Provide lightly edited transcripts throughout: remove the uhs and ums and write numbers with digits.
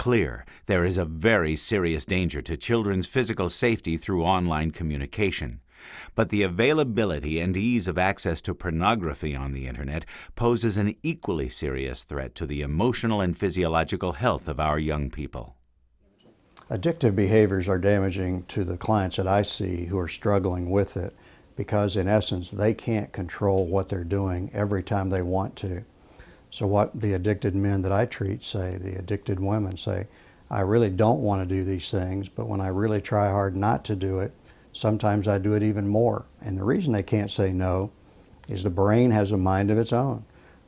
clear there is a very serious danger to children's physical safety through online communication. But the availability and ease of access to pornography on the Internet poses an equally serious threat to the emotional and physiological health of our young people. Addictive behaviors are damaging to the clients that I see who are struggling with it because, in essence, they can't control what they're doing every time they want to. So what the addicted men that I treat say, the addicted women say, I really don't want to do these things, but when I really try hard not to do it, sometimes I do it even more. And the reason they can't say no is the brain has a mind of its own.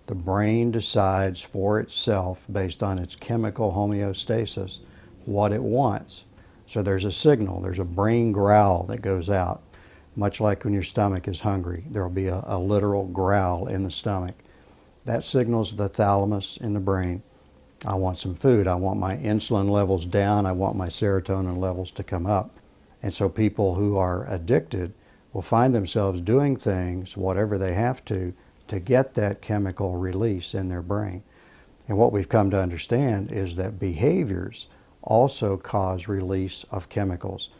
The brain decides for itself, based on its chemical homeostasis, what it wants. So there's a signal, there's a brain growl that goes out. Much like when your stomach is hungry, there'll be a literal growl in the stomach. That signals the thalamus in the brain. I want some food, I want my insulin levels down, I want my serotonin levels to come up. And so people who are addicted will find themselves doing things, whatever they have to get that chemical release in their brain. And what we've come to understand is that behaviors also cause release of chemicals.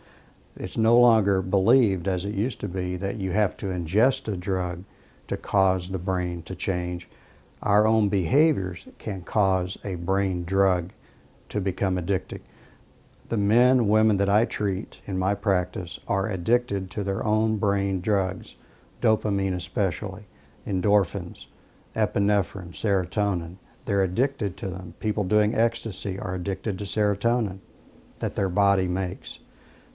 It's no longer believed, as it used to be, that you have to ingest a drug to cause the brain to change. Our own behaviors can cause a brain drug to become addicted. The men, women that I treat in my practice are addicted to their own brain drugs, dopamine especially, endorphins, epinephrine, serotonin. They're addicted to them. People doing ecstasy are addicted to serotonin that their body makes.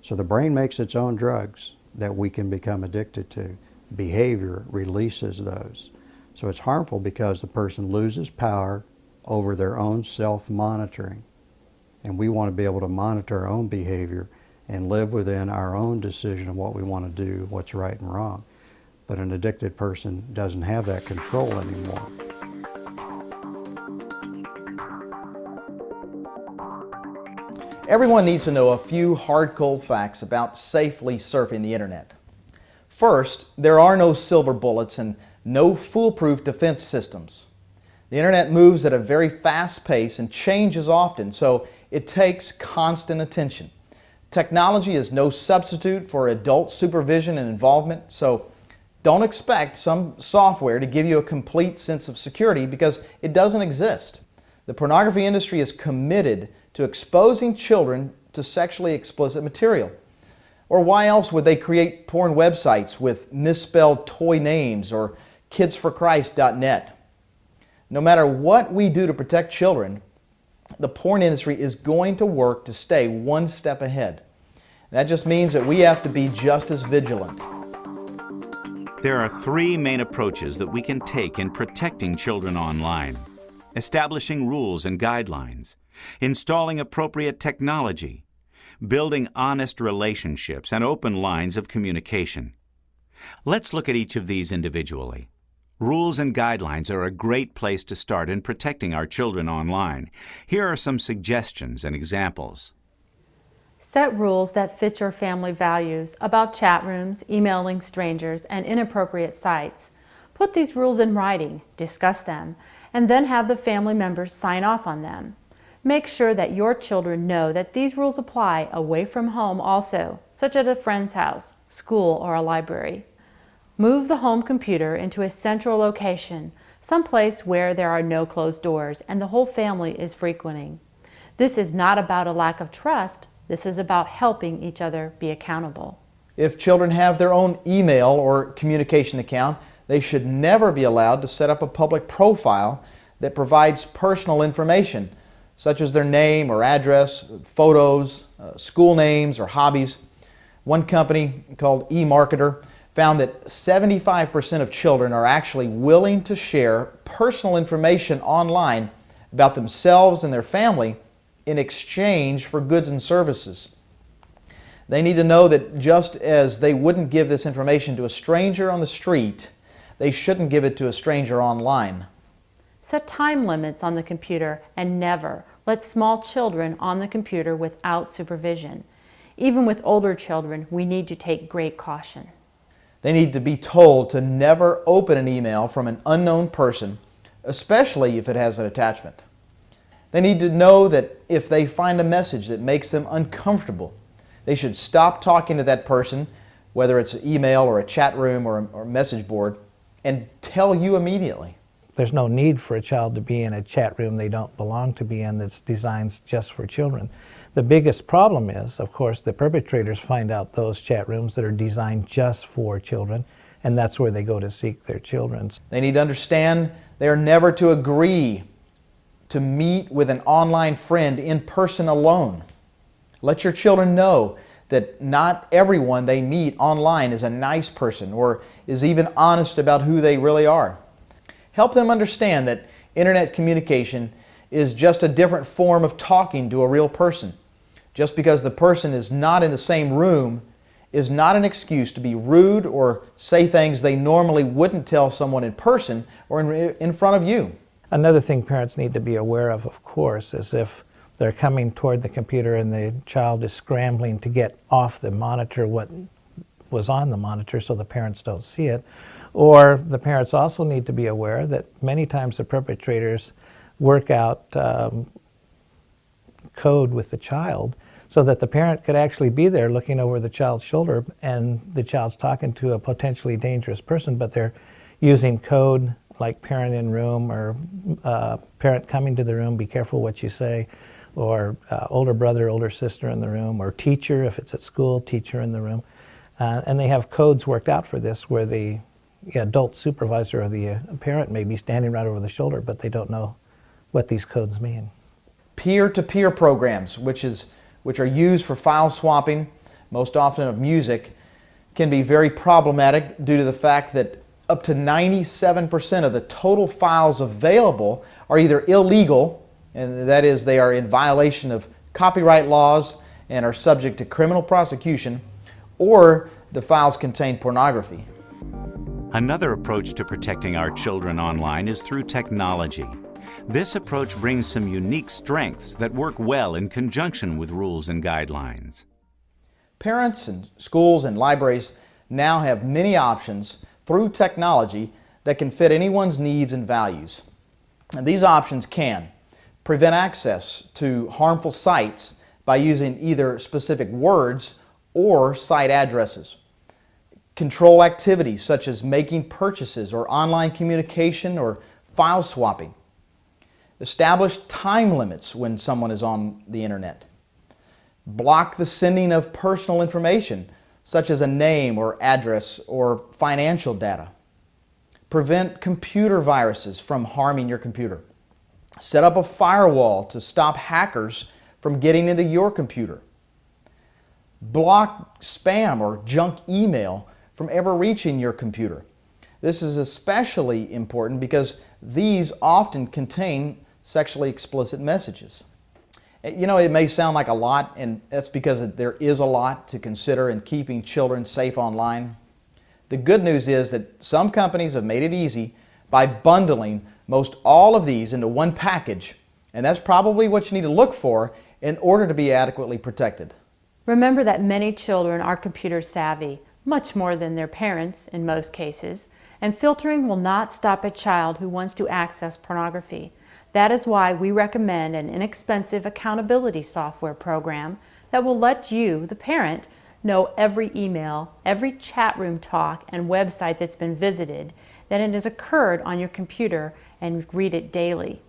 So the brain makes its own drugs that we can become addicted to. Behavior releases those. So it's harmful because the person loses power over their own self-monitoring. And we want to be able to monitor our own behavior and live within our own decision of what we want to do, what's right and wrong. But an addicted person doesn't have that control anymore. Everyone needs to know a few hard-cold facts about safely surfing the Internet. First, there are no silver bullets and no foolproof defense systems. The Internet moves at a very fast pace and changes often, so it takes constant attention. Technology is no substitute for adult supervision and involvement, so don't expect some software to give you a complete sense of security because it doesn't exist. The pornography industry is committed to exposing children to sexually explicit material. Or why else would they create porn websites with misspelled toy names or kidsforchrist.net? No matter what we do to protect children, the porn industry is going to work to stay one step ahead. That just means that we have to be just as vigilant. There are three main approaches that we can take in protecting children online: establishing rules and guidelines, installing appropriate technology, building honest relationships and open lines of communication. Let's look at each of these individually. Rules and guidelines are a great place to start in protecting our children online. Here are some suggestions and examples. Set rules that fit your family values about chat rooms, emailing strangers, and inappropriate sites. Put these rules in writing, discuss them, and then have the family members sign off on them. Make sure that your children know that these rules apply away from home also, such as a friend's house, school, or a library. Move the home computer into a central location, someplace where there are no closed doors and the whole family is frequenting. This is not about a lack of trust, this is about helping each other be accountable. If children have their own email or communication account, they should never be allowed to set up a public profile that provides personal information, such as their name or address, photos, school names, or hobbies. One company called eMarketer found that 75% of children are actually willing to share personal information online about themselves and their family in exchange for goods and services. They need to know that just as they wouldn't give this information to a stranger on the street, they shouldn't give it to a stranger online. Set time limits on the computer and never let small children on the computer without supervision. Even with older children, we need to take great caution. They need to be told to never open an email from an unknown person, especially if it has an attachment. They need to know that if they find a message that makes them uncomfortable, they should stop talking to that person, whether it's an email or a chat room or a message board, and tell you immediately. There's no need for a child to be in a chat room they don't belong to be in that's designed just for children. The biggest problem is, of course, the perpetrators find out those chat rooms that are designed just for children, and that's where they go to seek their children. They need to understand they are never to agree to meet with an online friend in person alone. Let your children know that not everyone they meet online is a nice person or is even honest about who they really are. Help them understand that internet communication is just a different form of talking to a real person. Just because the person is not in the same room is not an excuse to be rude or say things they normally wouldn't tell someone in person or in front of you. Another thing parents need to be aware of course, is if they're coming toward the computer and the child is scrambling to get off the monitor what was on the monitor so the parents don't see it. Or the parents also need to be aware that many times the perpetrators work out code with the child so that the parent could actually be there looking over the child's shoulder and the child's talking to a potentially dangerous person, but they're using code like parent in room or parent coming to the room, be careful what you say, or older brother, older sister in the room, or teacher, if it's at school, teacher in the room. And they have codes worked out for this where the adult supervisor or the parent may be standing right over the shoulder, but they don't know what these codes mean. Peer-to-peer programs, which are used for file swapping, most often of music, can be very problematic due to the fact that up to 97% of the total files available are either illegal, and that is they are in violation of copyright laws and are subject to criminal prosecution, or the files contain pornography. Another approach to protecting our children online is through technology. This approach brings some unique strengths that work well in conjunction with rules and guidelines. Parents and schools and libraries now have many options through technology that can fit anyone's needs and values. And these options can prevent access to harmful sites by using either specific words or site addresses. Control activities such as making purchases or online communication or file swapping. Establish time limits when someone is on the internet. Block the sending of personal information such as a name or address or financial data. Prevent computer viruses from harming your computer. Set up a firewall to stop hackers from getting into your computer. Block spam or junk email from ever reaching your computer. This is especially important because these often contain sexually explicit messages. You know, it may sound like a lot, and that's because there is a lot to consider in keeping children safe online. The good news is that some companies have made it easy by bundling most all of these into one package, and that's probably what you need to look for in order to be adequately protected. Remember that many children are computer savvy, much more than their parents in most cases, and filtering will not stop a child who wants to access pornography. That is why we recommend an inexpensive accountability software program that will let you, the parent, know every email, every chat room talk, and website that's been visited, that it has occurred on your computer, and read it daily.